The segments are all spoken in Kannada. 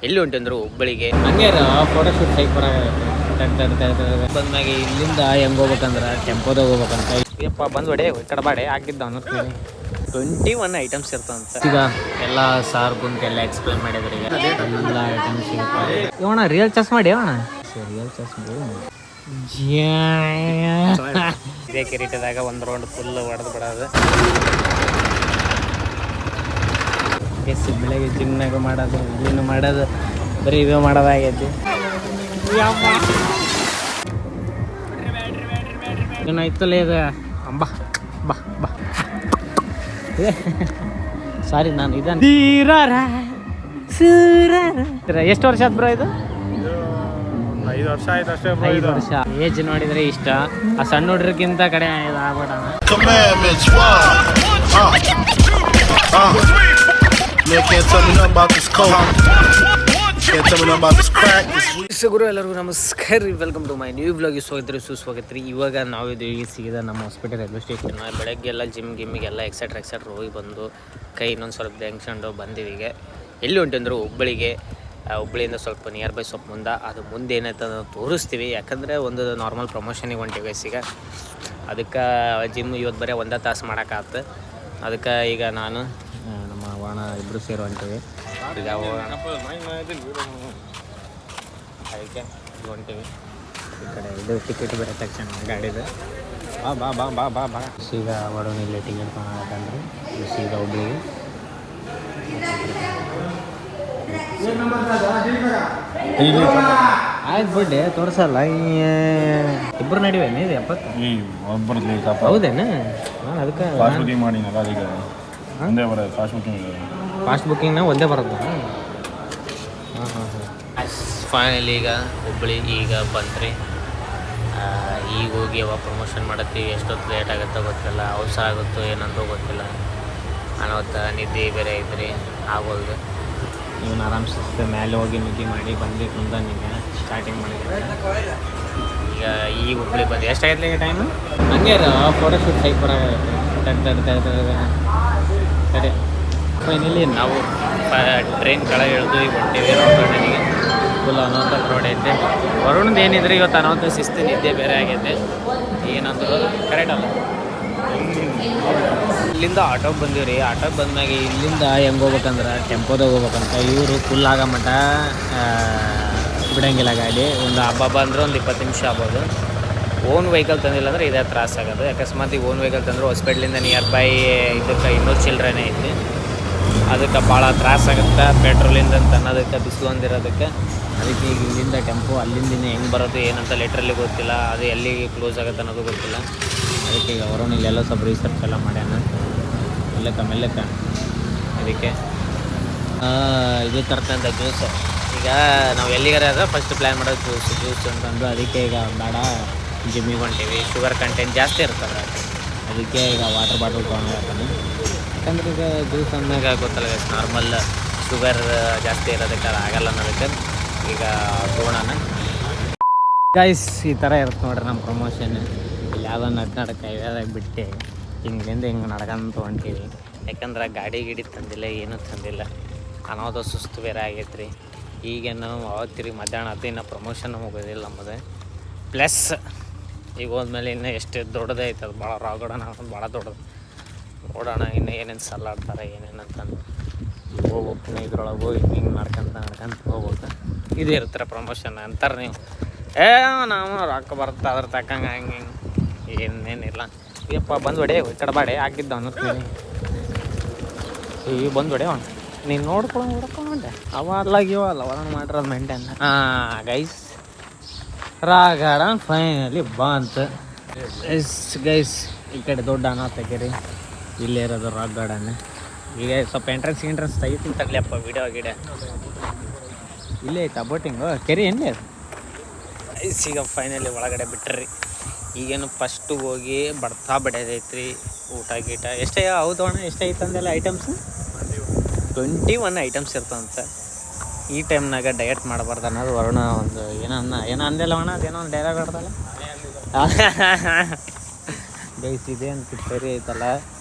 ಎಲ್ಲಿ ಹೊಂಟಂದ್ರು ಹುಬ್ಬಳ್ಳಿಗೆ. ಹಂಗೆ ಫೋಟೋಶೂಟ್ ಸೈಕ್ ಬಂದ್ಮ್ಯಾಗೆ ಇಲ್ಲಿಂದ ಹೆಂಗೆ ಹೋಗ್ಬೇಕಂದ್ರೆ ಟೆಂಪೋದಾಗ ಹೋಗ್ಬೇಕಂತ. ಯಪ್ಪ ಬಂದು ಹೊಡೆ ಕಡಬಾಡೆ ಆಗಿದ್ದ ಅನ್ನೋದು 21 ಐಟಮ್ಸ್ ಇರ್ತಂತ. ಈಗ ಎಲ್ಲ ಸಾರ್ ಕುಂತ ಎಲ್ಲ ಎಕ್ಸ್ಪ್ಲೇನ್ ಮಾಡಿದ್ರೆ ಈಗ ಎಲ್ಲ ಐಟಮ್ಸ್ ಇವಣ ರಿಯಲ್ ಚೆಸ್ ಮಾಡಿ ಅವಣ ರಿಯಲ್ ಚೆಸ್ ಇದೇ ಕಿರೀಟದಾಗ ಒಂದು ರೌಂಡ್ ಫುಲ್ ಹೊಡೆದು ಬಿಡೋದು. ಬೆಳಗ್ಗೆ ಜಿಮ್ನಾಗ ಮಾಡೋದು ಇನ್ನು ಮಾಡೋದು ಬರೀ ಇವೇ ಮಾಡೋದಾಗೈತಿ. ಏನಾಯ್ತಲ್ಲ ಇದು ಬಾ ಬಾ ಬಾ ಸಾರಿ ನಾನು ಇದನ್ನ ಎಷ್ಟು ವರ್ಷ ಆದ್ ಬ್ರೋ ಇದು? 5 ವರ್ಷ ಆಯ್ತು ಅಷ್ಟೇ. 5 ವರ್ಷ ಏಜ್ ನೋಡಿದ್ರೆ ಇಷ್ಟ. ಆ ಸಣ್ಣ ಹುಡ್ರಿಗಿಂತ ಕಡೆ ಇದಾಗ್ಬೇಡ. ಗುರು ಎಲ್ಲರಿಗೂ ನಮಸ್ಕಾರ ರೀ, welcome to my new vlog. ಸುಸ್ವಾಗತ ರೀ. ಇವಾಗ ನಾವಿದ್ದೀವಿ ಸೀದಾ ನಮ್ಮ ಹಾಸ್ಪಿಟಲ್ ರೈಲ್ವೆ ಸ್ಟೇಷನ್. ಬೆಳಗ್ಗೆ ಎಲ್ಲ ಗಿಮ್ಮಿಗೆಲ್ಲ ಎಕ್ಸೆಟ್ರಾ ಹೋಗಿ ಬಂದು ಕೈ ಇನ್ನೊಂದು ಸ್ವಲ್ಪ ಬೆಂಗ್ಸ್ಕೊಂಡು ಬಂದೀವಿ. ಈಗ ಎಲ್ಲಿ ಹೊಂಟಂದ್ರು ಹುಬ್ಬಳ್ಳಿಗೆ. ಹುಬ್ಬಳ್ಳಿಯಿಂದ ಸ್ವಲ್ಪ ನಿಯರ್ ಬೈ ಸ್ವಲ್ಪ ಅದು ಮುಂದೆ ಏನಾಯ್ತು ಅದನ್ನು ತೋರಿಸ್ತೀವಿ. ಯಾಕಂದರೆ ಒಂದು ನಾರ್ಮಲ್ ಪ್ರಮೋಷನಿಗೆ ಹೊಂಟಿವಿ ಈಗ. ಅದಕ್ಕೆ ಜಿಮ್ ಇವತ್ತು ಬರೀ 1 ತಾಸು ಮಾಡೋಕ್ಕಾಗ್ತು. ಅದಕ್ಕೆ ಈಗ ನಾನು ನಮ್ಮ ವಾಣ ಇಬ್ಬರು ಸೇರು ಹೊಂಟೀವಿ. ಈಗ ಅದಕ್ಕೆ ಹೊಂಟೀವಿ. ಈ ಕಡೆ ಇದು ಟಿಕೆಟ್ ಬೇರೆ ತಕ್ಷಣ ಗಾಡಿದು ಬಾ ಬಾ ಬಾ ಬಾ ಬಾ ಸೀದಾ ವಡೋನಿಲ್ಲಿ ಟಿಕೆಟ್ ತೊಗೊಳಕಂದ್ರೆ ಸೀದಾ ಹುಬ್ಳಿಗೆ. ಆಯ್ತು ಬಿಡ್ಡೆ ತೋರಿಸಲ್ಲ. ಇಬ್ಬರು ನಡಿವೇನೆ ಇದು 70 ಹೌದೇನು? ಅದಕ್ಕೆ ಫಾಸ್ಟ್ ಬುಕ್ಕಿಂಗ್ನ ಒಂದೇ ಬರೋದು. ಫೈನಲಿ ಈಗ ಹುಬ್ಬಳ್ಳಿ ಈಗ ಬಂದ್ರಿ. ಈಗ ಹೋಗಿ ಯಾವಾಗ ಪ್ರಮೋಷನ್ ಮಾಡತ್ತೀವಿ. ಎಷ್ಟೊತ್ತು ಲೇಟ್ ಆಗುತ್ತೋ ಗೊತ್ತಿಲ್ಲ, ಅವಸರ ಆಗುತ್ತೋ ಏನಂತೋ ಗೊತ್ತಿಲ್ಲ. ಅನ್ನೋತ್ತ ನಿದ್ದೆ ಬೇರೆ ಐತ್ರಿ, ಆಗೋಲ್ದು. ಇವನು ಆರಾಮ್ಸೆ ಮೇಲೆ ಹೋಗಿ ನಿದ್ದೆ ಮಾಡಿ ಬಂದು ಮುಂದೆ ಸ್ಟಾರ್ಟಿಂಗ್ ಮಾಡಿದ್ರೆ ಈಗ ಹುಬ್ಬಳ್ಳಿ ಬಂದು ಎಷ್ಟಾಗೈತೆ ಈಗ ಟೈಮು? ಹಂಗೆ ಫೋಟೋಶೂಟ್ ಸೈಕ್ ಸರಿ. ಫೈನಲಿ ನಾವು ಟ್ರೈನ್ ಕೆಳಗೆ ಇಳಿದು ಈಗ ಹೊಂಟೀವಿ. ರೋಡ್ನಿಗೆ ಫುಲ್ ಅನಾಹುತ ರೋಡ್ ಐತೆ. ವರುಣ್ದು ಏನಿದ್ರೆ ಇವತ್ತು ಅನಾಹುತ ಶಿಸ್ತು ನಿದ್ದೆ ಬೇರೆ ಆಗೈತೆ. ಏನಂದ್ರು ಕರೆಕ್ಟ್ ಅಲ್ಲ. ಇಲ್ಲಿಂದ ಆಟೋಗೆ ಬಂದೀವಿ ರೀ. ಆಟೋಗೆ ಬಂದ್ಮ್ಯಾಗೆ ಇಲ್ಲಿಂದ ಹೆಂಗೆ ಹೋಗ್ಬೇಕಂದ್ರೆ ಟೆಂಪೋದಾಗ ಹೋಗ್ಬೇಕಂತ. ಇವರು ಫುಲ್ ಆಗೋ ಮಟ್ಟ ಬಿಡಂಗಿಲ್ಲ ಗಾಡಿ. ಒಂದು ಹಬ್ಬ ಅಂದ್ರೆ ಒಂದು 20 ನಿಮಿಷ ಆಗ್ಬೋದು. ಓನ್ ವೆಹಿಕಲ್ ತಂದಿಲ್ಲ ಅಂದರೆ ಇದೇ ತ್ರಾಸ ಆಗೋದು. ಅಕಸ್ಮಾತ್ ಈಗ ಓನ್ ವೆಹಿಕಲ್ ತಂದ್ರೆ ಹಾಸ್ಪಿಟ್ಲಿಂದ ನಿಯರ್ ಬೈ ಇದಕ್ಕೆ 200 ಚಿಲ್ಡ್ರನೇ ಐತಿ. ಅದಕ್ಕೆ ಭಾಳ ತ್ರಾಸ ಆಗುತ್ತೆ. ಪೆಟ್ರೋಲಿಂದ ಅನ್ನೋದಕ್ಕೆ ಬಿಸಿಲು ಹೊಂದಿರೋದಕ್ಕೆ. ಅದಕ್ಕೆ ಈಗ ಇಲ್ಲಿಂದ ಟೆಂಪೋ ಅಲ್ಲಿಂದ ಹೆಂಗೆ ಬರೋದು ಏನಂತ ಲೆಟ್ರಲ್ಲಿ ಗೊತ್ತಿಲ್ಲ. ಅದು ಎಲ್ಲಿಗೆ ಕ್ಲೋಸ್ ಆಗುತ್ತೆ ಅನ್ನೋದು ಗೊತ್ತಿಲ್ಲ. ಅದಕ್ಕೆ ಈಗ ಅವರನ್ನು ಇಲ್ಲೆಲ್ಲ ಸ್ವಲ್ಪ ರಿಸರ್ಚ್ ಎಲ್ಲ ಮಾಡ್ಯಾನ ಮೆಲ್ಲಕ್ಕ. ಅದಕ್ಕೆ ಇದು ತರ್ತಂಥ ಜ್ಯೂಸ್. ಈಗ ನಾವು ಎಲ್ಲಿಗಾರ ಅದ ಫಸ್ಟ್ ಪ್ಲ್ಯಾನ್ ಮಾಡೋದು ಜ್ಯೂಸ್ ಅಂತಂದು. ಅದಕ್ಕೆ ಈಗ ಬೇಡ ಜಿಮ್ಮಿಗೆ ಹೊಂಟೀವಿ. ಶುಗರ್ ಕಂಟೆಂಟ್ ಜಾಸ್ತಿ ಇರ್ತದೆ. ಅದಕ್ಕೆ ಈಗ ವಾಟರ್ ಬಾಟಲ್ ತೊಗೊಂಡಿರ್ತಾನೆ. ಯಾಕಂದ್ರೆ ಈಗ ಜ್ಯೂಸ್ ಅಂದಾಗ ಗೊತ್ತಲ್ಲ ನಾರ್ಮಲ್ ಶುಗರ್ ಜಾಸ್ತಿ ಇರೋದಕ್ಕೆ ಅದು ಆಗಲ್ಲ ಅನ್ನೋದಕ್ಕೆ ಈಗ ತೊಗೊಳೋಣ. ಗೈಸ್ ಈ ಥರ ಇರುತ್ತೆ ನೋಡ್ರಿ ನಮ್ಮ ಪ್ರಮೋಷನ್. ಇಲ್ಲಿ ಯಾವುದೋ ನಡ್ಕ ಇವಾಗ ಬಿಟ್ಟು ಹಿಂಗಿಂದ ಹಿಂಗೆ ನಡ್ಕೊಂತ ಹೊಂಟೀವಿ. ಯಾಕಂದ್ರೆ ಗಾಡಿ ತಂದಿಲ್ಲ, ಏನೂ ತಂದಿಲ್ಲ. ಅನಾಹುತ ಸುಸ್ತು ಬೇರೆ ಆಗೈತೆ ರೀ. ಈಗೇನು ಅವತ್ತಿರಿ ಮಧ್ಯಾಹ್ನ ಅದು ಇನ್ನೂ ಪ್ರಮೋಷನ್ ಹೋಗೋದಿಲ್ಲ ನಮ್ಮದು. ಪ್ಲಸ್ ಈಗ ಹೋದ್ಮೇಲೆ ಇನ್ನೂ ಎಷ್ಟು ದೊಡ್ಡದೇ ಐತೆ. ಅದು ಭಾಳ ರಾಗಡೋಣ, ಭಾಳ ದೊಡ್ಡದು. ನೋಡೋಣ ಇನ್ನು ಏನೇನು ಸಲ್ಲಾಡ್ತಾರೆ ಏನೇನು ಅಂತಂದು ಹೋಗ್ಬೇಕು. ಇದ್ರೊಳಗೆ ಹೋಗಿ ಹಿಂಗೆ ನಡ್ಕೊಂತ ಹೋಗ್ಬೇಕು. ಇದು ಇರ್ತಾರೆ ಪ್ರಮೋಷನ್ ಅಂತಾರೆ ನೀವು. ನಾವು ರೊಕ್ಕ ಬರುತ್ತೆ ಅದ್ರ ತಕ್ಕಂಗೆ ಹಂಗೆ ಹಿಂಗೆ ಏನೇನಿಲ್ಲ. ಯಪ್ಪ ಬಂದು ಹೊಡೆ ಕಡಬಾಡೆ ಆಗಿದ್ದ ಅನ್ನೋದು. ಈಗ ಬಂದು ಹೊಡೆ ನೀನು ನೋಡ್ಕೊಂಡೆ ಅವಾಗ್ಲಾಗಿವಲ್ಲ ಅವರನ್ನು ಮಾಡಿರೋದು ಮೇಂಟೈನ್. ಗೈಸ್ ರಾಗಾಡ ಫೈನಲಿ ಬಂತು. ಗೈಸ್ ಈ ಕಡೆ ದೊಡ್ಡ ಅನಾಥಗಿರಿ. ಇಲ್ಲೇ ಇರೋದು ರಾಕ್ ಗಾರ್ಡನ್. ಈಗ ಸ್ವಲ್ಪ ಎಂಟ್ರೆನ್ಸ್ ತೆಗಿತೀನಿ ತಗಲಿಯಪ್ಪ. ವಿಡಿಯೋ ಇಲ್ಲೇ ಐತಾ ಬೋಟಿಂಗು ಕೆರೆ ಏನೇ ಅದು. ಈಗ ಫೈನಲಿ ಒಳಗಡೆ ಬಿಟ್ರಿ. ಈಗೇನು ಫಸ್ಟು ಹೋಗಿ ಬಡ್ತಾ ಬಡಿಯೋದೈತ್ರಿ. ಊಟ ಗೀಟ ಎಷ್ಟೇ ಹೌದು ಅಣ್ಣ ಎಷ್ಟೈತೆ ಅಂದೆಲ್ಲ ಐಟಮ್ಸು 21 ಐಟಮ್ಸ್ ಇರ್ತವಂತ. ಈ ಟೈಮ್ನಾಗ ಡಯಟ್ ಮಾಡಬಾರ್ದು ಅನ್ನೋದು ವರುಣ ಒಂದು ಏನೋ ಅಂದೆಲ್ಲ ಅಣ್ಣ. ಅದೇನೋ ಒಂದು ಡೈಲಾಗ್ ಆಡ್ದಲ್ಲ ಗೈಸ್. ಇದೆ ಅಂತ ಸರಿ ಐತಲ್ಲ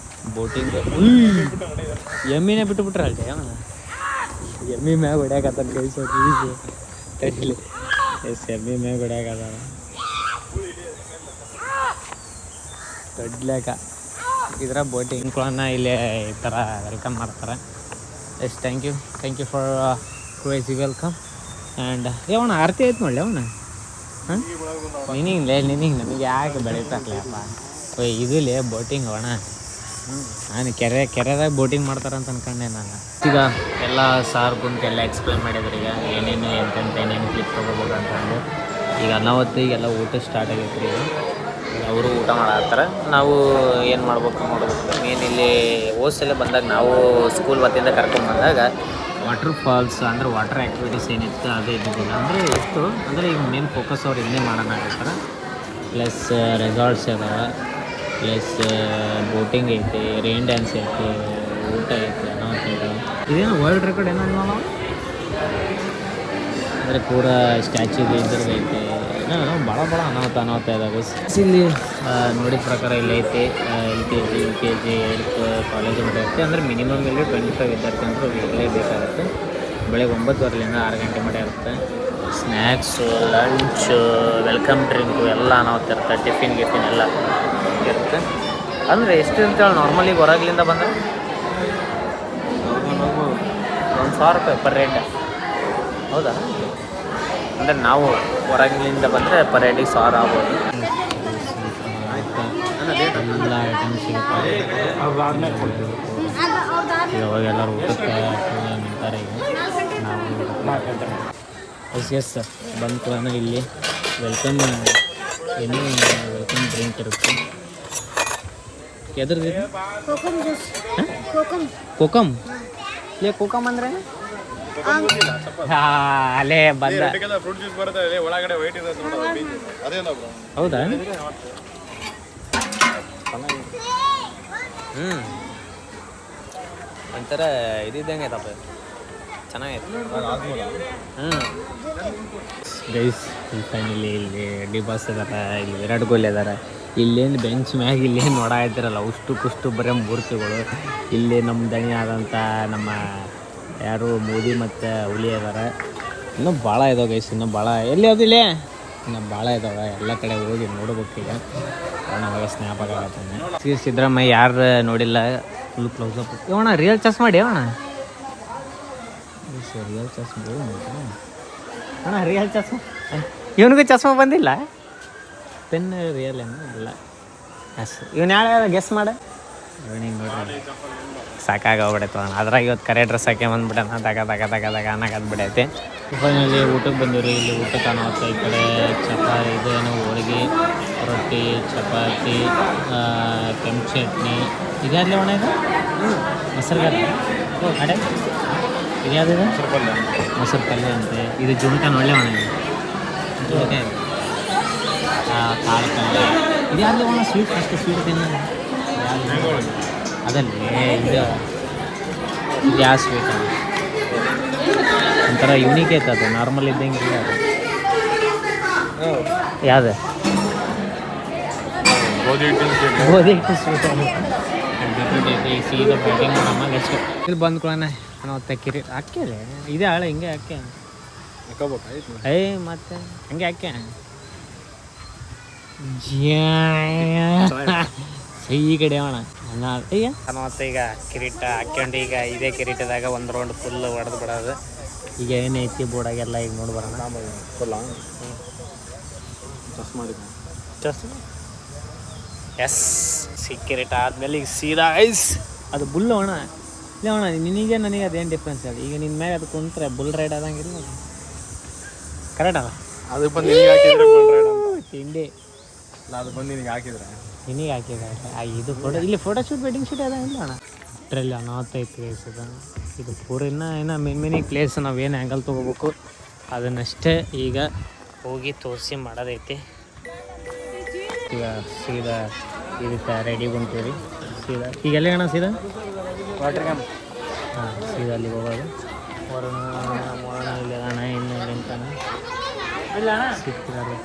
ಬೋಟಿಂಗ್. ಎಮ್ಮಿನೇ ಬಿಟ್ಟುಬಿಟ್ರೆ ಅಲ್ರಿ ಅವನು ಎಮ್ಮಿ ಮ್ಯಾಗ ಹೊಡ್ಯಾಕತ್ತಾನ ಕೈ ತಡಿಲಿ ಎಸ್ ಎಮ್ಮಿ ಮ್ಯಾಗ ಹೊಡ್ಯಾಕತ್ತಾನ ದೊಡ್ಡಲೇಕ ಇದ್ರ ಬೋಟಿಂಗ್ಗಳನ್ನ ಇಲ್ಲೇ ಈ ಥರ ವೆಲ್ಕಮ್ ಮಾಡ್ತಾರೆ yes thank you for crazy welcome and ಅವಣ ಆರತಿ ಆಯ್ತು ನೋಡಲಿ ಅವಣ ಹಾಂ ನಿನಗೆ ನಮಗೆ ಯಾಕೆ ಬೆಳೀತಾರಲ್ಲಪ್ಪ ಓಯ್ ಇದಿಲ್ಲ ಬೋಟಿಂಗ್ ಅವಣ ನಾನು ಕೆರೆದಾಗ ಬೋಟಿಂಗ್ ಮಾಡ್ತಾರಂತ ಅನ್ಕೊಂಡೆ ನಾನು ಈಗ ಎಲ್ಲ ಸಾರ್ ಕುಂತು ಎಲ್ಲ ಎಕ್ಸ್ಪ್ಲೇನ್ ಮಾಡಿದ್ರು ಈಗ ಏನೇನು ಏನೇನು ಕ್ಲಿಪ್ ತೊಗೋಬೋದು ಅಂತಂದು ಈಗ ಅನಾವತ್ತಿಗೆಲ್ಲ ಊಟ ಸ್ಟಾರ್ಟ್ ಆಗೈತೆ ರೀ ಈಗ ಅವರು ಊಟ ಮಾಡತ್ತಾರೆ ನಾವು ಏನು ಮಾಡ್ಬೇಕು ನೋಡ್ಬೇಕು ಮೇನ್ ಇಲ್ಲಿ ಓಸೆಲ್ಲ ಬಂದಾಗ ನಾವು ಸ್ಕೂಲ್ ವತಿಯಿಂದ ಕರ್ಕೊಂಡ್ಬಂದಾಗ ವಾಟರ್ ಫಾಲ್ಸ್ ಅಂದರೆ ವಾಟರ್ ಆ್ಯಕ್ಟಿವಿಟೀಸ್ ಏನಿತ್ತು ಅದೇ ಇದ್ದಿದ್ದಿಲ್ಲ ಅಂದರೆ ಇತ್ತು ಅಂದರೆ ಈಗ ಮೇನ್ ಫೋಕಸ್ ಅವ್ರು ಇನ್ನೇ ಮಾಡೋಣ ಆಗತ್ತಾರೆ ಪ್ಲಸ್ ರೆಸಾರ್ಟ್ಸ್ ಅದಾವೆ ಪ್ಲಸ್ ಬೋಟಿಂಗ್ ಐತಿ ರೈನ್ ಡ್ಯಾನ್ಸ್ ಐತಿ ಊಟ ಐತಿ ಇದೇನು ವರ್ಲ್ಡ್ ರೆಕಾರ್ಡ್ ಏನೋ ನಾವು ಅಂದರೆ ಪೂರಾ ಸ್ಟ್ಯಾಚ್ಯೂಗೆ ಇದ್ರದ್ದು ಐತಿ ಏನೋ ಭಾಳ ಅನಾಹುತ ಇದಾವೆ ಇಲ್ಲಿ ನೋಡಿದ ಪ್ರಕಾರ ಇಲ್ಲಿ ಐತಿ LKG ಏಳ್ತ್ ಕಾಲೇಜ್ ಮಟ್ಟ ಐತಿ ಅಂದರೆ ಮಿನಿಮಮ್ ಇಲ್ಲಿ 25 ವಿದ್ಯಾರ್ಥಿ ಅಂತೂ ಇರಲೇಬೇಕಾಗುತ್ತೆ ಬೆಳಗ್ಗೆ 9:15ರಿಂದ 6 ಗಂಟೆ ಮಟ್ಟ ಇರುತ್ತೆ ಸ್ನ್ಯಾಕ್ಸು ಲಂಚ್ ವೆಲ್ಕಮ್ ಡ್ರಿಂಕು ಎಲ್ಲ ಅನಾಹುತ ಇರುತ್ತೆ ಟಿಫಿನ್ ಎಲ್ಲ ಇರುತ್ತೆ ಅಂದರೆ ಎಷ್ಟು ಅಂತೇಳಿ ನಾರ್ಮಲಿ ಹೊರಗ್ಲಿಂದ ಬಂದರೆ $1,000 ಪರ್ ರೇಟ್ ಹೌದಾ ಅಂದರೆ ನಾವು ಹೊರಗಿನಿಂದ ಬಂದರೆ ಪರ್ ಹೆಡಿಗೆ 1,000 ಆಗ್ಬೋದು ಎಲ್ಲ ಐಟಮ್ಸ್ ಸಿಗುತ್ತೆ ಇವಾಗ ಎಲ್ಲರೂ ಊಟಕ್ಕೆ ನಿಂತಾರೆ ಈಗ ನಾವು ಎಸ್ ಸರ್ ಬಂತು ಇಲ್ಲಿ ವೆಲ್ಕಮ್ ಏನು ವೆಲ್ಕಮ್ ಡ್ರಿಂಕ್ ಇರುತ್ತೆ ಎದ್ರದ್ದು ಕೋಕಮ್ ಲೇ ಕೋಕಮ್ ಅಂದ್ರೆ ಅಲ್ಲೇ ಬಂದ ಫ್ರೂಟ್ ಜ್ಯೂಸ್ ಬರುತ್ತೆ ಒಳಗಡೆ ವೈಟ್ ಇರುತ್ತೆ ನೋಡಿ ಅದೇನೋ ಬ್ರೋ ಹೌದಾ ಒಂಥರ ಇದ್ದಂಗೆ ಐತಪ್ಪ ಚೆನ್ನಾಗೈತೆ ಗೈಸ್ ಇಲ್ಲಿ ಫೈನಲಿ ಇಲ್ಲಿ ಡಿ ಬಾಸ್ ಇದಾರೆ ಇಲ್ಲಿ ವಿರಾಟ್ ಕೊಹ್ಲಿ ಇದಾರೆ ಇಲ್ಲೇನು ಬೆಂಚ್ ಮ್ಯಾಗ ಇಲ್ಲೇನು ನೋಡಾಯ್ತಿರಲ್ಲ ಕುಷ್ಟು ಬರೀ ಮೂರ್ತಿಗಳು ಇಲ್ಲಿ ನಮ್ಮ ದಣಿ ಆದಂಥ ನಮ್ಮ ಯಾರು ಮೋದಿ ಮತ್ತು ಹುಲಿ ಇದಾರೆ ಇನ್ನೂ ಭಾಳ ಇದಾವೆ ಗೈಸ್ ಇನ್ನೂ ಭಾಳ ಎಲ್ಲಿ ಅದಿಲ್ಲೇ ಇನ್ನು ಭಾಳ ಇದಾವೆ ಎಲ್ಲ ಕಡೆ ಹೋಗಿ ನೋಡ್ಬೇಕೀಗ ಅವಾಗ ಸ್ನ್ಯಾಪ್ ಆಗತ್ತೆ ಸಿದ್ದರಾಮಯ್ಯ ಯಾರು ನೋಡಿಲ್ಲ ಫುಲ್ ಕ್ಲೋಸಪ್ ಇವಣ ರಿಯಲ್ ಚಸ್ ಮಾಡಿ ಅಣ್ಣ ರಿಯಲ್ ಚಸ್ಮ ಅಣ್ಣ ರಿಯಲ್ ಚಸ್ಮ ಇವನಿಗೂ ಚಸ್ಮ ಬಂದಿಲ್ಲ ಪೆನ್ ರಿಯಲ್ ಏನು ಇಲ್ಲ ಎಸ್ ಇವನು ಯಾರು ಗೆಸ್ ಮಾಡ ಇವನಿಗೆ ನೋಡ್ರಿ ಸಾಕಾಗೋಗ್ಬಿಡೈತೆ ಅಣ್ಣ ಅದ್ರಾಗ ಇವತ್ತು ಕರೆ ಡ್ರೆಸ್ ಹಾಕಿ ಬಂದ್ಬಿಟ್ಟೆ ತಗ ಅನ್ನಕತ್ ಬಿಡೈತಿ ಫೈನಲಿ ಊಟಕ್ಕೆ ಬಂದಿವ್ರಿ ಇಲ್ಲಿ ಊಟಕ್ಕೆ ಅನ್ನೋತ್ತ ಈ ಕಡೆ ಇದೇನು ಹೋಳಿಗೆ ರೊಟ್ಟಿ ಚಪಾತಿ ಕೆಂಪು ಚಟ್ನಿ ಇದ್ಯಾವ್ದು ಒಣ ಇದು ಮೊಸರು ಗಡ್ಡೆ ಅಡೆ ಇದ್ಯಾವ್ದಿದೆ ಮೊಸರು ಪಲ್ಯ ಅಂತೆ ಇದು ಜುಣಕಾನ್ ಒಳ್ಳೆ ಒಣ ಜುಣಕಾಯಿ ಕಾಳು ಪಲ್ಯ ಇದ್ಯಾವ್ದು ಒಣ ಸ್ವೀಟ್ ಫಸ್ಟ್ ಸ್ವೀಟ್ ತಿನ್ನ ಅದಲ್ಲೇ ಇದು ಯಾವ ಸ್ವೀಟ್ ಒಂಥರ ಯುನೀಕ್ ಐತೆ ಅದು ನಾರ್ಮಲ್ ಇದ್ದಂಗೆ ಇಲ್ಲ ಅದು ಯಾವ್ದು ಗೋಧಿ ಹಿಟ್ಟು ಸ್ವೀಟ್ ಸೀದಾ ಬ್ಯಾಟಿಂಗ್ ಮಾಡಮ್ಮ ನೆಕ್ಸ್ಟ್ ಇಲ್ಲಿ ಬಂದ್ಕೊಳ್ಳೋಣ ನಾವು ತೆಕ್ಕಿರಿ ಹಾಕ್ಯಲೆ ಇದೇ ಹಾಳೆ ಹಿಂಗೆ ಹಾಕ್ಯ ಮತ್ತೆ ಹಂಗೆ ಹಾಕ್ಯ ಸೈ ಕಡೆ ಅಣ್ಣ ಮತ್ತೆ ಈಗ ಕಿರೀಟ ಹಾಕ್ಯಂಡು ಈಗ ಇದೇ ಕಿರೀಟದಾಗ ಒಂದು ರೌಂಡ್ ಫುಲ್ ಹೊಡೆದು ಬಿಡೋದು ಈಗ ಏನೈತಿ ಬೋರ್ಡಾಗೆಲ್ಲ ಈಗ ನೋಡಿ ಬರೋಣ ಎಸ್ ಕಿರೀಟ ಆದ್ಮೇಲೆ ಈಗ ಸೀದಾ ಐಸ್ ಅದು ಬುಲ್ ಅಣ್ಣ ಇಲ್ಲ ಅಣ್ಣ ನಿನಗೆ ನನಗೆ ಅದೇನು ಡಿಫ್ರೆನ್ಸ್ ಹೇಳಿ ಈಗ ನಿನ್ನ ಮ್ಯಾಗ ಅದು ಕುಂತ್ರೆ ಬುಲ್ ರೈಡ್ ಆದಂಗಿಲ್ಲ ಕರೆಕ್ಟ್ ಅಲ್ಲ ಅದು ಬಂದು ನಿನಗೆ ಹಾಕಿದ್ರೆ ಬುಲ್ ರೈಡ್ ಅಂತ ತಿಂಡಿ ಅದು ಬಂದು ನಿನಗೆ ಹಾಕಿದ್ರೆ ನಿನಗೆ ಹಾಕಿದ್ರೆ ಇದು ಫೋಟೋ ಇಲ್ಲಿ ಫೋಟೋ ಶೂಟ್ ವೆಡ್ಡಿಂಗ್ ಶೂಟ್ ಅದ ಇಲ್ಲ ಅಣ್ಣ ಇಟ್ರಲ್ಲಿ ಅನಾಹುತೈತೆ ಪ್ಲೇಸ್ ಇದು ಪೂರ ಇನ್ನು ಮಿನಿ ಪ್ಲೇಸ್ ನಾವೇನು ಆ್ಯಂಗಲ್ ತೊಗೋಬೇಕು ಅದನ್ನಷ್ಟೇ ಈಗ ಹೋಗಿ ತೋರಿಸಿ ಮಾಡೋದೈತಿ ಈಗ ಸೀದಾ ಇದಕ್ಕೆ ರೆಡಿ ಬಂತೀವಿ ಸೀದಾ ಈಗೆಲ್ಲ ಅಣ್ಣ ಸೀದಾ ವಾಟರ್ ಕ್ಯಾಂಪ್ ಹಾಂ ಸೀದಾ ಅಲ್ಲಿಗೆ ಹೋಗೋದು ಮೊರಣ ಇಲ್ಲ ಅಣ್ಣ ಇನ್ನು ನಿಂತಾನೆ ಇಲ್ಲ ಅಣ್ಣ ಸಿಗ್ತಿರೋದು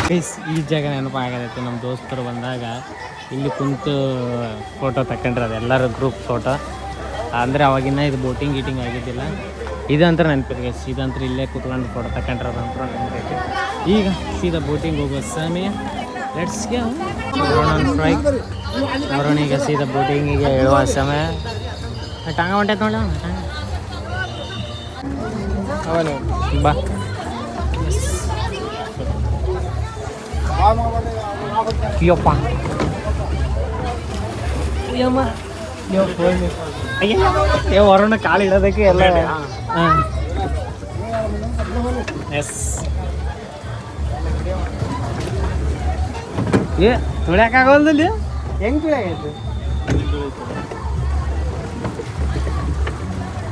ಗೈಸ್ ಈ ಜಾಗ ನೆನಪಾಗತ್ತೆ. ನಮ್ಮ ದೋಸ್ತರು ಬಂದಾಗ ಇಲ್ಲಿ ಕುಂತು ಫೋಟೋ ತಗೊಂಡ್ರೆ ಎಲ್ಲರೂ ಗ್ರೂಪ್ ಫೋಟೋ. ಅಂದರೆ ಅವಾಗಿನ್ನ ಇದು ಬೋಟಿಂಗ್ ಗೀಟಿಂಗ್ ಆಗಿದ್ದಿಲ್ಲ. ಇದಂತ್ರ ನೆನಪಿದೆ ಗೈಸ್. ಇದಂತ್ರ ಇಲ್ಲೇ ಕೂತ್ಕೊಂಡು ಫೋಟೋ ತಗೊಂಡ್ರದಂತ್ರ ನೆನಪೈತೆ. ಈಗ ಸೀದಾ ಬೋಟಿಂಗ್ ಹೋಗೋ ಸಮಯ. Let's go. ಫ್ರೈ ಅವರೋಣ ಈಗ ಸೀದಾ ಬೋಟಿಂಗಿಗೆ ಹೇಳುವ ಸಮಯ. ಟಂಗ ಹೊಂಟೈತೆ ನೋಡಿ ಅವನು ಬಾ. ಯಪ್ಪ ಅಯ್ಯೋ ವರುಣ ಕಾಲು ಇಡೋದಕ್ಕೆ ಎಲ್ಲ. ಹಾಂ ಎಸ್ ಏ ತುಳ್ಯಾಕಾಗಲ್ದಲ್ಲಿ ಹೆಂಗೆ ತುಳ್ಯಾಗೈತೆ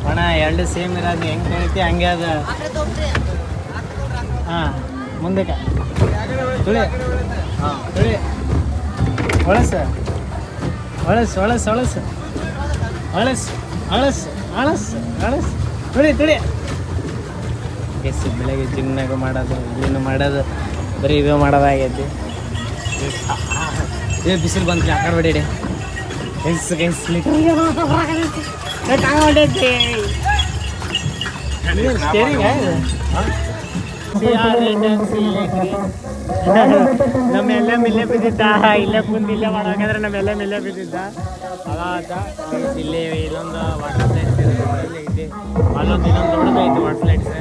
ಅಣ್ಣ? ಎರಡು ಸೇಮ್ ಇರೋದು ಹೆಂಗೆ ತುಳಿತಿ ಹಂಗೆ ಅದು. ಹಾಂ ಮುಂದಕ್ಕೆ ತುಳಿ. ಹಾಂ ತುಳಿ. ಒಳಸು ಒಳಸು ಒಳಸು ಒಳಸು ಅಳಸು ಅಳಸು ಅಳಸು ಅಳಸು ತುಳಿ ತುಳಿ. ಎಸ್ ಬೆಳಗ್ಗೆ ಜಿಮ್ನಾಗ ಮಾಡೋದು ಇಲ್ಲಿನೂ ಮಾಡೋದು ಬರೀ ಇವೇ ಮಾಡೋದಾಗೈತಿ. ಏ ಬಿಸಿಲು ಬಂತು ಆ ಕಡೆ ಹೊಡೀಡಿ. ಎಸ್ ಎಸ್ ಹೊಡೈತಿ ನಮ್ಮೆಲ್ಲ ಮಿಲ್ಲೆ ಬಿದ್ದಿದ್ದ. ಇಲ್ಲೇ ಕುಂದು ಇಲ್ಲೇ ಮಾಡೋಕಂದ್ರೆ ನಮ್ಮೆಲ್ಲ ಮಿಲ್ಲೆ ಬಿದ್ದಿದ್ದ. ಅದಾದ ಇಲ್ಲಿ ಇಲ್ಲೊಂದು ವಾಟರ್ ಸ್ಲೈಡ್ಸ್ ಇದೆ. ಅಲ್ಲೊಂದು ಇನ್ನೊಂದು ದೊಡ್ಡದೈತಿ ವಾಟರ್ ಸ್ಲೈಡ್ಸ್.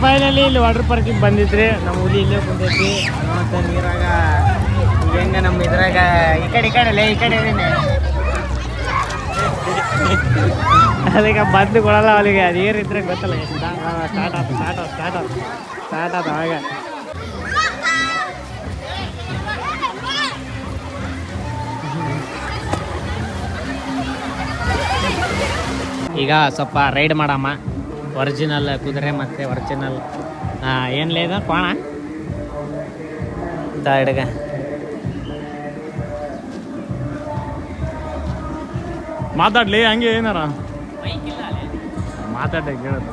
ಫೈನಲಿ ಇಲ್ಲಿ ವಾಟರ್ ಪಾರ್ಕಿಗೆ ಬಂದಿದ್ರಿ. ನಮ್ಮ ಹುಲಿ ಇಲ್ಲೇ ಕುಂತೈತಿ. ಮತ್ತು ನೀರಾಗ ಹೆಂಗ ನಮ್ಮ ಇದ್ರಾಗ ಈ ಕಡೆ ಈ ಕಡೆ ಅದಕ್ಕೆ ಬಂದು ಕೊಡಲ್ಲ ಅವಳಿಗೆ. ಅದು ಏನಿದ್ರೆ ಗೊತ್ತಲ್ಲ. ಸ್ಟಾರ್ಟ್ ಆತ ಅವಾಗ. ಈಗ ಸ್ವಲ್ಪ ರೈಡ್ ಮಾಡಮ್ಮ. ಒರಿಜಿನಲ್ ಕುದುರೆ ಮತ್ತು ಒರಿಜಿನಲ್ ಏನ್ಲೇ ಇದು ಕೋಣ ಹಿಡ್ಗ. ಮಾತಾಡ್ಲಿ ಹಂಗೆ ಏನಾರ ಮಾತಾಡ ಕೇಳೋದು.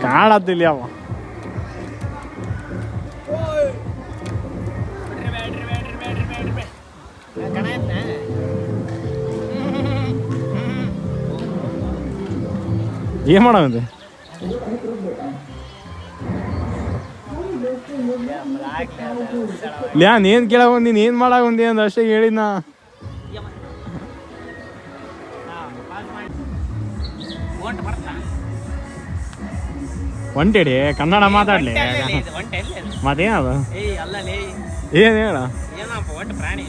ಕಾಣತ್ತಿಲ್ಲ ಅವ. ಏನ್ ಮಾಡಂದೆ ಲ್ಯಾನ್ ಏನ್ ಕೇಳಕ್ ಬಂದೀನಿ ಏನ್ ಮಾಡಕ್ ಬಂದಿ ಅಂದ ಅಷ್ಟೇ ಹೇಳಿದ್ನ. ಒಂಟೆಡಿ ಕನ್ನಡ ಮಾತಾಡ್ಲಿ ಮತ್ತೇನದು ಏನ್ ಹೇಳ. ಪ್ರಾಣಿ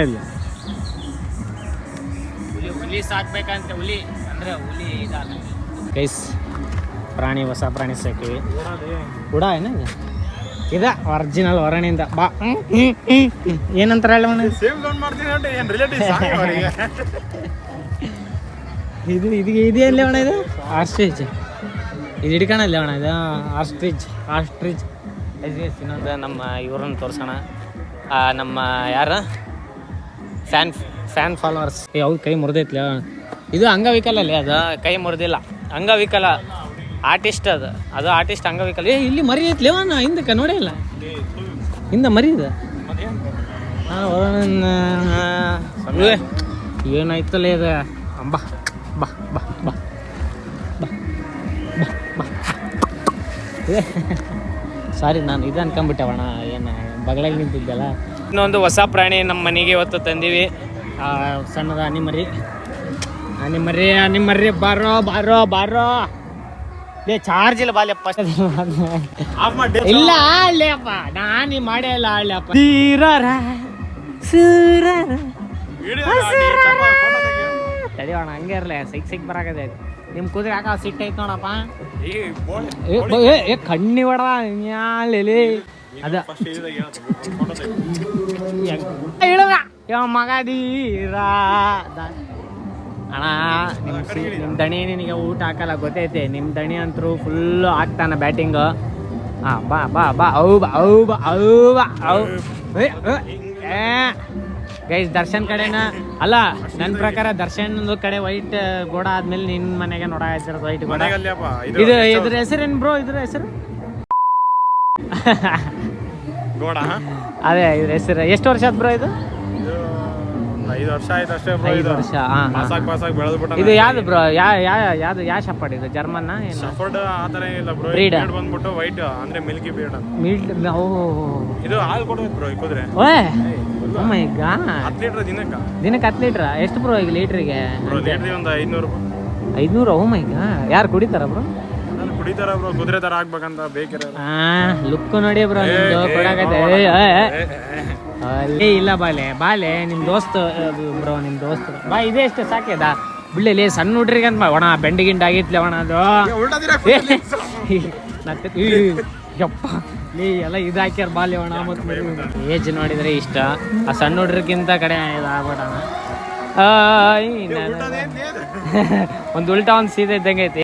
ಇಲ್ಲ. ಹುಲಿ ಸಾಕ್ಬೇಕಂತ ಹುಲಿ ಅಂದ್ರೆ ಹುಲಿ ಇದಾದ ಗೈಸ್. ಪ್ರಾಣಿ ಹೊಸ ಪ್ರಾಣಿ ಸಾಕಿವಿ. ಉಡ ಏನ ಇದ ಒರಿಜಿನಲ್ ಹೊರಣಿಂದ ಬಾ. ಏನಂತಾರ ಇದು ಇದೆಯಲ್ಲೇ ಅಣ್ಣ. ಇದು ಆಸ್ಟ್ರಿಚ್. ಇದು ಹಿಡ್ಕಣಲ್ಲ ಅಣ್ಣ. ಇದು ಆಸ್ಟ್ರಿಚ್. ಇನ್ನೊಂದು ನಮ್ಮ ಇವ್ರನ್ನ ತೋರ್ಸೋಣ. ನಮ್ಮ ಯಾರ ಫ್ಯಾನ್ ಫಾಲೋವರ್ಸ್. ಅವ್ರ ಕೈ ಮುರಿದೈತ್ಲ. ಇದು ಅಂಗವಿಕಲ ಅಲ್ಲೇ. ಅದು ಕೈ ಮುರಿದಿಲ್ಲ, ಅಂಗವಿಕಲ. ಆರ್ಟಿಸ್ಟ್ ಅದು ಆರ್ಟಿಸ್ಟ್ ಅಂಗವಿಕಲ. ಇಲ್ಲಿ ಮರಿ ಐತ್ಲಿ ಅವನ ಹಿಂದಕ್ಕೆ ನೋಡೇ ಇಲ್ಲ. ಹಿಂದೆ ಮರಿ ಇದೆ. ಏನಾಯ್ತಲ್ಲ ಇದು. ಬಾ ಬಾ ಬಾ ಬಾ ಬಾ ಬಾ. ಸಾರಿ ನಾನು ಇದು ಅನ್ಕೊಂಬಿಟ್ಟವಣ. ಏನು ಬಗಲಾಗಿ ನಿಂತಿದ್ದಲ್ಲ. ಇನ್ನೊಂದು ಹೊಸ ಪ್ರಾಣಿ ನಮ್ಮ ಮನೆಗೆ ಇವತ್ತು ತಂದೀವಿ. ಸಣ್ಣದ ಅನಿಮರಿ. ಬಾರೋ ಚಾರ್ಜ್ ಇಲ್ಲ ಬಾಲ್ಯಪ್ಪ. ಇಲ್ಲ ಅಲ್ಲಪ್ಪ ನಾನಿ ಮಾಡೇ ಇಲ್ಲ ಅಲ್ಲಪ್ಪ. ತಡಿಯೋಣ ಹಂಗೆ ಇರಲಿ. ಸಿಕ್ ಬರಾಕದೆ. ನಿಮ್ಮ ಕುದುರೆ ಯಾಕ ಸಿಟ್ಟು ಐತೆ ನೋಡಪ್ಪ. ಕಣ್ಣಿ ಹೊಡ ಅದ ಮಗದೀರ ಅಣ್ಣ. ನಿಮ್ಮ ದಣಿ ನಿನಗೆ ಊಟ ಹಾಕಲ್ಲ ಗೊತ್ತೈತೆ. ನಿಮ್ಮ ದಣಿ ಅಂತರೂ ಫುಲ್ಲು ಹಾಕ್ತಾನೆ ಬ್ಯಾಟಿಂಗು. ಹಾಂ ಬಾ ಬಾ ಬಾ. ಅವು ಬಾ ಅವು ಬಾ ಅವು ಬಾ ಅವು ಗೈಸ್ ದರ್ಶನ್ ಕಡೆನ ಅಲ್ಲ, ನನ್ನ ಪ್ರಕಾರ ದರ್ಶನ್ ಕಡೆ ವೈಟ್ ಗೋಡ ಆದ್ಮೇಲೆ ನಿನ್ನ ಮನೆಗೆ ನೋಡಾಯ್ತಿರೋದು ವೈಟ್ ಗೋಡ. ಇದು ಇದ್ರ ಹೆಸರೇನು ಬ್ರೋ? ಇದ್ರ ಹೆಸರು ಗೋಡ. ಅದೇ ಇದ್ರ ಹೆಸರು. ಎಷ್ಟು ವರ್ಷ ಆಯ್ತು ಬ್ರೋ ಇದು? 5 ವರ್ಷ ಆಯ್ತು ಅಷ್ಟೇ. 5 ವರ್ಷ. ಪಾಸಾಗಿ ಬೆಳೆದ್ಬಿಟ್ಟ. ಇದು ಯಾವ್ದು ಬ್ರೋ? ಯಾವ್ದು ಯಾವ ಶಫರ್ಡ್ ಇದು? ಜರ್ಮನ್ ಶಫರ್ಡ್ ಆ ಥರ ಏನಿಲ್ಲ ಬ್ರೋ. Breed ಬಂದ್ಬಿಟ್ಟು ವೈಟ್ ಅಂದ್ರೆ ಮಿಲ್ಕಿ ಬ್ರೀಡ್. ಇದು ಹಾಲು ಕೊಡ್ಬೇಕು ಬ್ರೋ ಈ ಕುದುರೆ. ಓಯ್ ಮೈ ಗಾಡ್. 10 ಲೀಟರ್ ದಿನಕ್ಕೆ 10 ಲೀಟ್ರ? ಎಷ್ಟು ಬ್ರೋ ಈಗ ಲೀಟ್ರಿಗೆ? ಬ್ರೋ ಲೀಟ್ರಿಗೆ ಒಂದು 500 ರೂಪಾಯಿ. 500? ಓ ಮೈ ಗಾಡ್. ಯಾರು ಕುಡಿತಾರ ಬ್ರೋ? ನಾನು ಕುಡಿತಾರ ಬ್ರೋ, ಕುದುರೆ ತರ ಆಗ್ಬೇಕಂತ ಬೇಕಿರ. ಲುಕ್ ನೋಡಿ ಬ್ರೋ ನಿಮ್ದು ಕೊಡಾಕತ್ತೆ. ಇಲ್ಲ ಬಾಲೆ ನಿಮ್ ದೋಸ್ತ್ ಬ್ರೋ, ನಿಮ್ ದೋಸ್ತ್ ಬಾ. ಇದೇ ಎಷ್ಟು ಸಾಕ್ಯದ ಬಿಳ್ಳಿ ಸಣ್ಣ ಹುಡ್ರಿಗೆ ಅಂತ ಒಣ ಬೆಂಡಿ ಗಿಂಡ ಆಗಿತ್ಲೆ ಒಣ ಅದು. ಯಪ್ಪ ಲೇ ಎಲ್ಲ ಇದು ಹಾಕ್ಯಾರ ಬಾಲ್ಯ ಒಣ. ಮತ್ತು ಏಜ್ ನೋಡಿದ್ರೆ ಇಷ್ಟ, ಆ ಸಣ್ಣ ಹುಡ್ರಿಗಿಂತ ಕಡೆ ಇದಾಗ್ಬಿಡ. ಒಂದು ಉಲ್ಟಾ ಒಂದು ಸೀದಾ ಇದ್ದಂಗೆ ಐತಿ.